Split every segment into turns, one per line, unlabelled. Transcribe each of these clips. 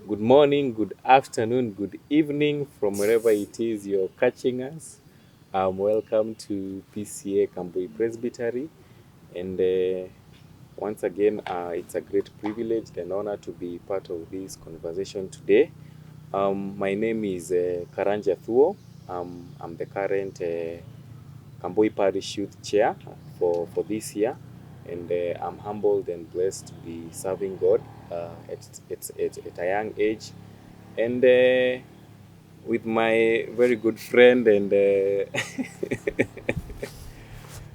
Good morning, good afternoon, good evening from wherever it is you're catching us. Welcome to PCA Kambui Presbytery. And once again, it's a great privilege and honor to be part of this conversation today. My name is Karanja Thuo. I'm the current Kambui Parish Youth Chair for this year. And I'm humbled and blessed to be serving God at a young age. And with my very good friend and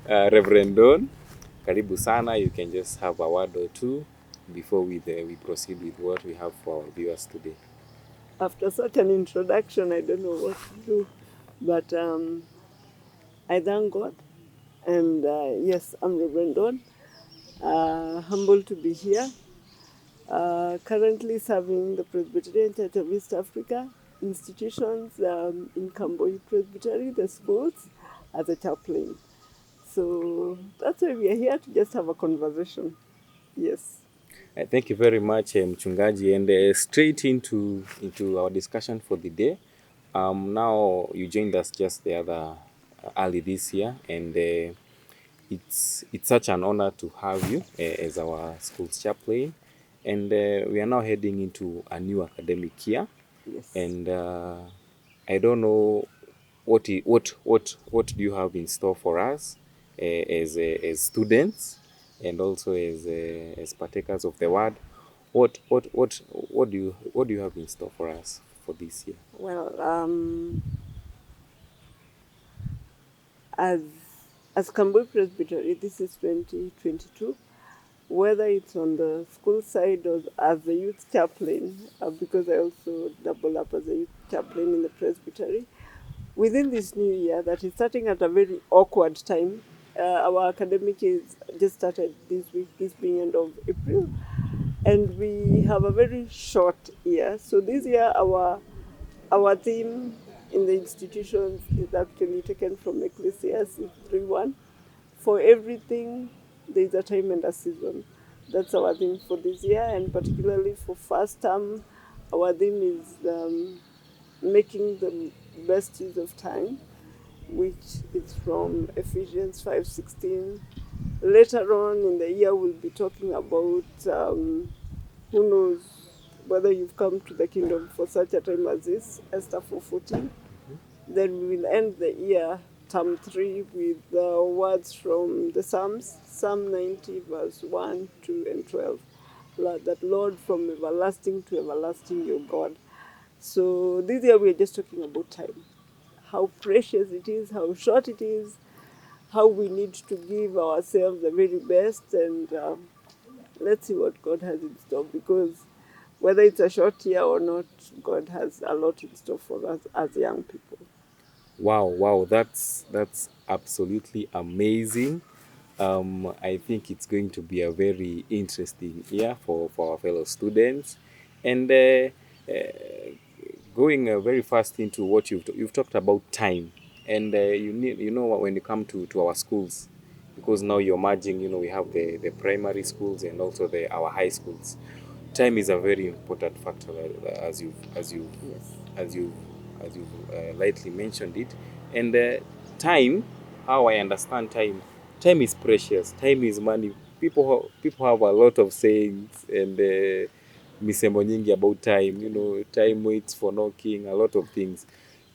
Reverend Don, karibu sana. You can just have a word or two before we proceed with what we have for our viewers today.
After such an introduction, I don't know what to do, but I thank God. And yes, I'm Reverend Don. Humbled to be here. Currently serving the Presbyterian Church of East Africa institutions in Kamboi Presbytery, the schools, as a chaplain. So that's why we are here to just have a conversation. Yes.
Thank you very much, Mchungaji, and straight into our discussion for the day. Now you joined us just the other early this year, and it's such an honor to have you as our school's chaplain. And we are now heading into a new academic year,
Yes.
and I don't know what do you have in store for us as students and also as partakers of the word. What do you have in store for us for this year?
Well, as Kambui Presbytery, this is 2022. Whether it's on the school side or as a youth chaplain, because I also double up as a youth chaplain in the presbytery, within this new year that is starting at a very awkward time. Our academic is just started this week, this being end of April, and we have a very short year. So this year, our theme in the institutions is actually taken from Ecclesiastes 3:1. For everything, there is a time and a season. That's our theme for this year, and particularly for first term, our theme is making the best use of time, which is from Ephesians 5:16. Later on in the year, we'll be talking about who knows whether you've come to the kingdom for such a time as this, Esther 4:14. Then we will end the year, term 3, with the words from the Psalms, Psalm 90, verse 1, 2, and 12. That Lord, from everlasting to everlasting, your God. So this year we're just talking about time. How precious it is, how short it is, how we need to give ourselves the very best, and let's see what God has in store, because whether it's a short year or not, God has a lot in store for us as young people.
Wow, that's absolutely amazing. I think it's going to be a very interesting year for our fellow students. And going very fast into what you've talked about time, and when you come to our schools, because now you're merging, we have the primary schools and also our high schools. Time is a very important factor, as you as you
Yes.
as you as you lightly mentioned it. And time, how I understand time, time is precious. Time is money. People have a lot of sayings and misemo nyingi about time. Time waits for knocking. A lot of things.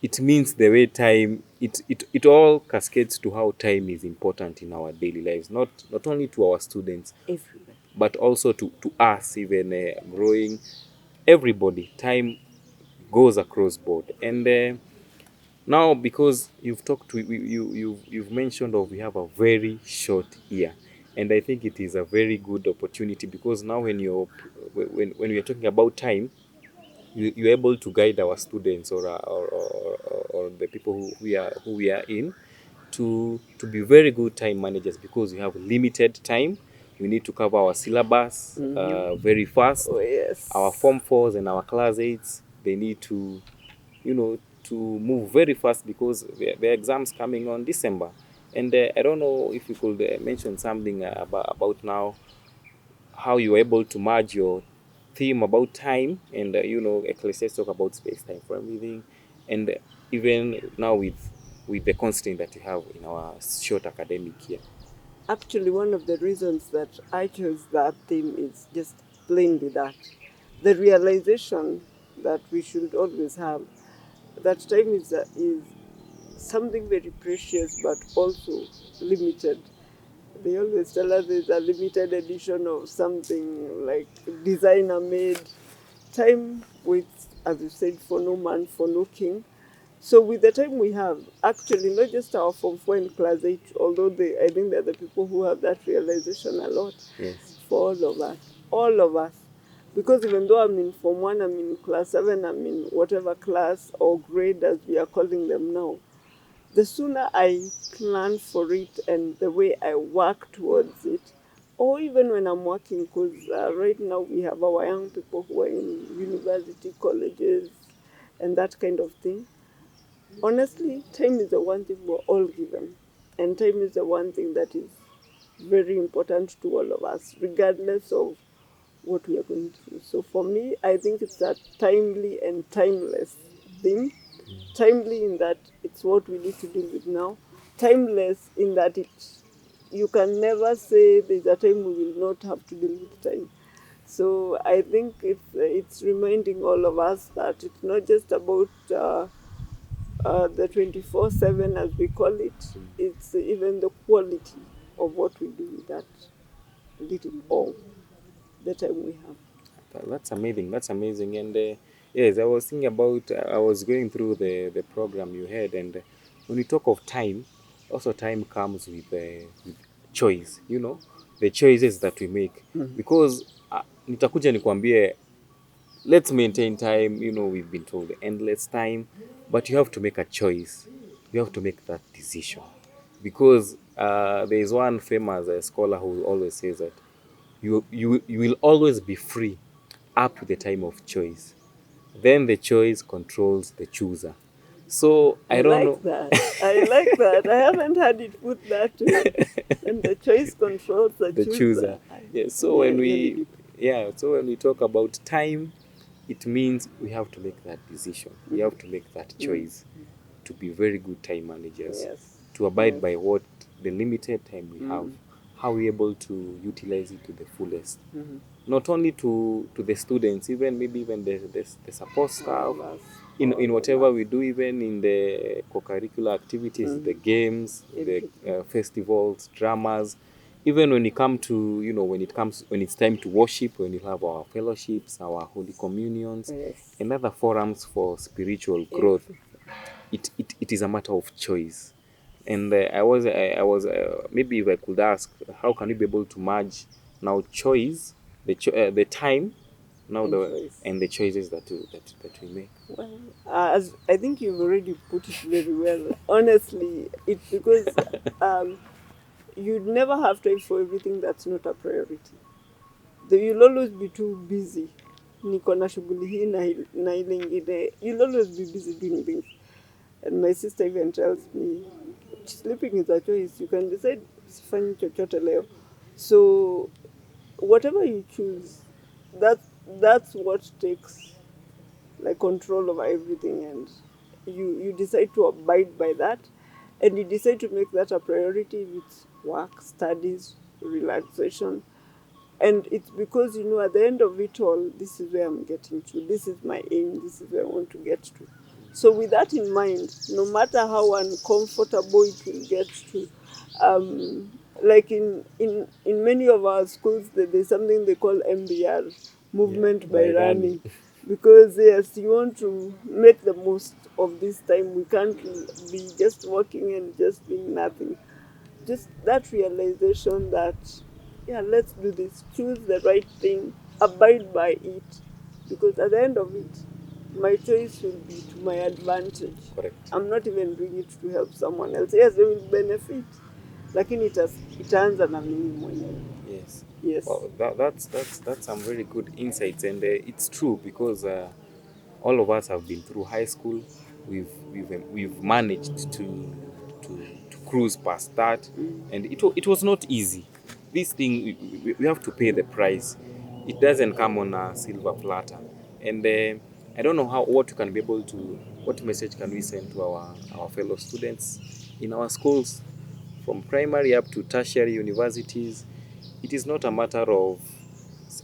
It means the way time. It all cascades to how time is important in our daily lives. Not only to our students,
Everybody.
but also to us, even growing. Everybody, time goes across board. And now, because you've talked to you've mentioned of we have a very short year, and I think it is a very good opportunity, because now when we are talking about time, you're able to guide our students or the people who we are in to be very good time managers, because we have limited time. We need to cover our syllabus very fast.
Oh,
Our
yes.
form fours and our class eights, they need to move very fast, because the exams coming on December. And I don't know if you could mention something about now how you're able to merge your theme about time, and Ecclesiastes talk about space time for everything, and even now with the constraint that we have in our short academic year.
Actually, one of the reasons that I chose that theme is just plainly that the realization that we should always have that time is something very precious but also limited. They always tell us there's a limited edition of something like designer made. Time waits, as you said, for no man, for no king. So with the time we have, actually not just our Form 4 and Class 8, although I think they're the people who have that realization a lot,
Yes.
for all of us. Because even though I'm in Form 1, I'm in Class 7, I'm in whatever class or grade as we are calling them now, the sooner I plan for it and the way I work towards it, or even when I'm working, because right now we have our young people who are in university, colleges, and that kind of thing. Honestly, time is the one thing we're all given, and time is the one thing that is very important to all of us, regardless of what we are going through. So for me, I think it's a timely and timeless thing. Timely in that it's what we need to deal with now. Timeless in that you can never say there's a time we will not have to deal with time. So I think it's reminding all of us that it's not just about the 24/7 as we call it. It's even the quality of what we do with that little or the time we have.
That's amazing. That's amazing. And yes, I was thinking about. I was going through the program you had, and when we talk of time, also time comes with choice. The choices that we make. Because nitakuja nikwambie, let's maintain time. We've been told endless time, but you have to make a choice. You have to make that decision, because there is one famous scholar who always says that you will always be free up to the time of choice. Then the choice controls the chooser. So
I
I don't
like
know.
that. I like that. I haven't had it put that way. And the choice controls the
The chooser.
chooser.
Yeah. So
Yeah,
when
really
we
deep.
yeah, so when we talk about time, it means we have to make that decision. We have to make that choice to be very good time managers,
Yes.
to abide
Yes.
by what the limited time we have,
Mm.
how we able to utilize it to the fullest.
Mhm.
Not only to the students, even maybe even the support
All
staff,
of us.
in
All of
whatever
us.
we do, even in the co-curricular activities, the games, the
Everything.
festivals, dramas, even when it's time to worship, when we have our fellowships, our holy communions,
Yes.
and other forums for spiritual growth,
Everything.
it is a matter of choice. And maybe if I could ask, how can we be able to merge now choice, the time, now
And
the
choice.
and the choices that we make.
Well, as I think you've already put it very well. Honestly, it's because um, you'd never have time for everything that's not a priority. You'll always be too busy. Niko na shughuli hii na ile ingine. You'll always be busy doing things. And my sister even tells me, sleeping is a choice. You can decide sifanyi chochote leo. So whatever you choose, that that's what takes like control over everything, and you decide to abide by that, and you decide to make that a priority with work, studies, relaxation. And it's because at the end of it all, this is where I'm getting to, this is my aim, this is where I want to get to. So with that in mind, no matter how uncomfortable it will get to, like in many of our schools, there's something they call MBR,
Yeah,
movement by
by running.
running, because yes, you want to make the most of this time. We can't be just working and just doing nothing. Just that realization that, yeah, let's do this, choose the right thing, abide by it, because at the end of it, my choice will be to my advantage.
Correct.
I'm not even doing it to help someone else. Yes, they will benefit, lakini itaanza na mimi mwenyewe.
Yes.
Yes.
Well, that's some very good insights, and it's true, because all of us have been through high school. We've managed to cruise past that, and it was not easy. This thing, we have to pay the price. it doesn't come on a silver platter. And I don't know what you can be able to, what message can we send to our fellow students in our schools, from primary up to tertiary universities. It is not a matter of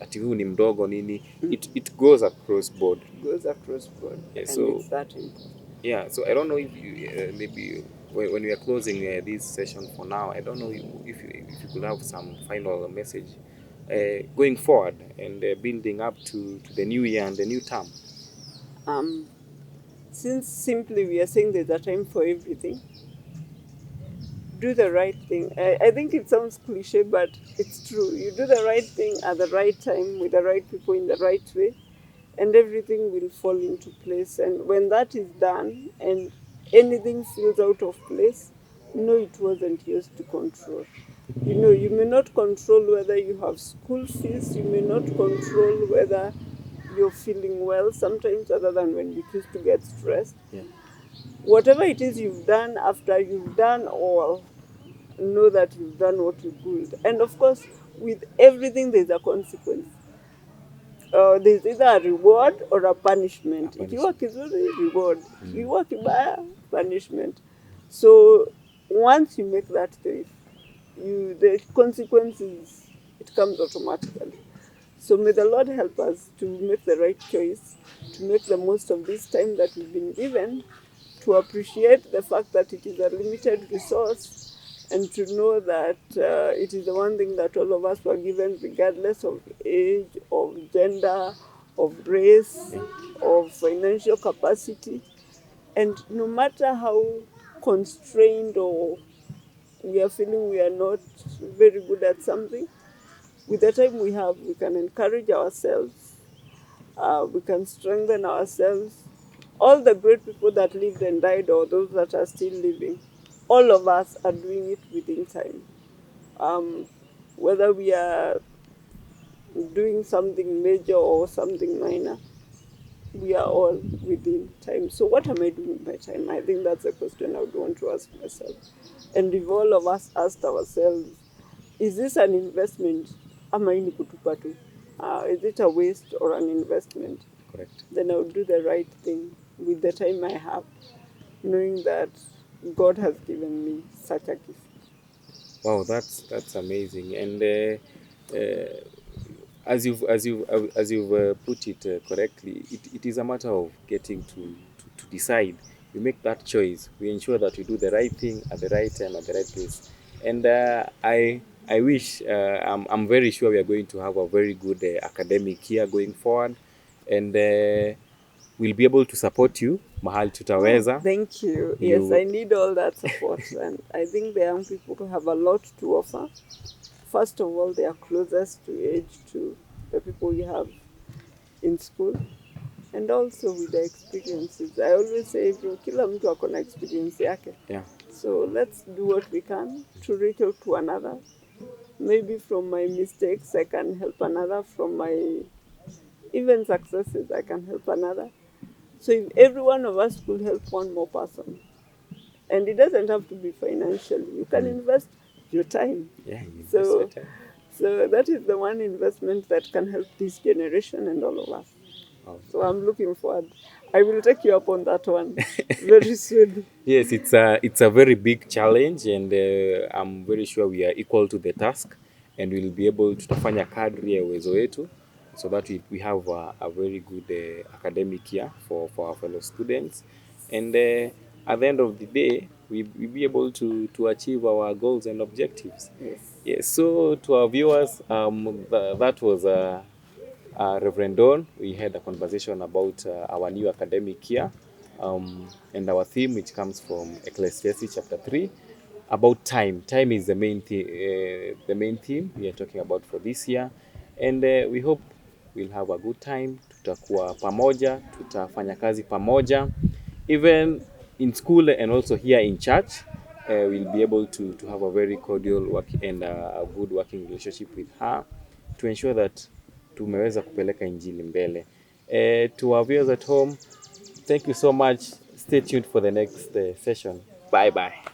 ati huyu ni mdogo nini. It goes across board.
Goes across board.
Yeah,
and
so
it's that important.
yeah, so I don't know if you, maybe when we are closing this session for now, I don't know if you could have some final message going forward and building up to the new year and the new term.
Since simply we are saying there's a time for everything, do the right thing. I think it sounds cliche, but it's true. You do the right thing at the right time with the right people in the right way, and everything will fall into place. And when that is done and anything feels out of place, know it wasn't yours to control. You know, you may not control whether you have school fees, you may not control whether you're feeling well sometimes, other than when you choose to get stressed.
Yeah.
Whatever it is you've done, after you've done all, know that you've done what you could. And of course, with everything, there's a consequence. There's either a reward or a punishment. Ikiwa kizuri, reward. Ikiwa kibaya, punishment. So once you make that choice, the consequences, it comes automatically. So may the Lord help us to make the right choice, to make the most of this time that we've been given, to appreciate the fact that it is a limited resource, and to know that it is the one thing that all of us were given, regardless of age, of gender, of race, of financial capacity. And no matter how constrained or we are feeling we are not very good at something, with the time we have, we can encourage ourselves, we can strengthen ourselves. All the great people that lived and died, or those that are still living, all of us are doing it within time. Whether we are doing something major or something minor, we are all within time. So what am I doing with my time? I think that's a question I would want to ask myself. And if all of us asked ourselves, is this an investment? Is it a waste or an investment?
Correct.
Then I would do the right thing with the time I have, knowing that God has given me such a gift.
Wow, that's amazing. And as you've put it correctly, it is a matter of getting to decide. We make that choice. We ensure that we do the right thing at the right time, at the right place. And I wish, I'm very sure we are going to have a very good academic year going forward, and we'll be able to support you mahali tutaweza.
Thank you. Yes, I need all that support. And I think the young people have a lot to offer. First of all, they are closest to age to the people we have in school, and also with the experiences. I always say, kila mtu ako na experience yake.
Yeah.
So let's do what we can to reach out to another. Maybe from my mistakes, I can help another. From my even successes, I can help another. So if every one of us could help one more person, and it doesn't have to be financially, you can invest your time.
Yeah, you invest
So,
your time.
so that is the one investment that can help this generation and all of us.
Wow.
So I'm looking forward. I will take you up on that one very soon.
Yes, it's a very big challenge, and I'm very sure we are equal to the task, and we'll be able to tafanya kadri ya uwezo wetu, so that we have a very good academic year for our fellow students, and at the end of the day we'll be able to achieve our goals and objectives. Yes. So to our viewers, that was Reverend Don. We had a conversation about our new academic year, and our theme, which comes from Ecclesiastes chapter 3, about time. Time is the main theme we are talking about for this year, and we hope we'll have a good time. Tutakuwa pamoja, tutafanya kazi pamoja, even in school and also here in church. We'll be able to have a very cordial work and a good working relationship with her, to ensure that tumeweza kupeleka injili mbele. To our viewers at home, thank you so much. Stay tuned for the next session. Bye bye.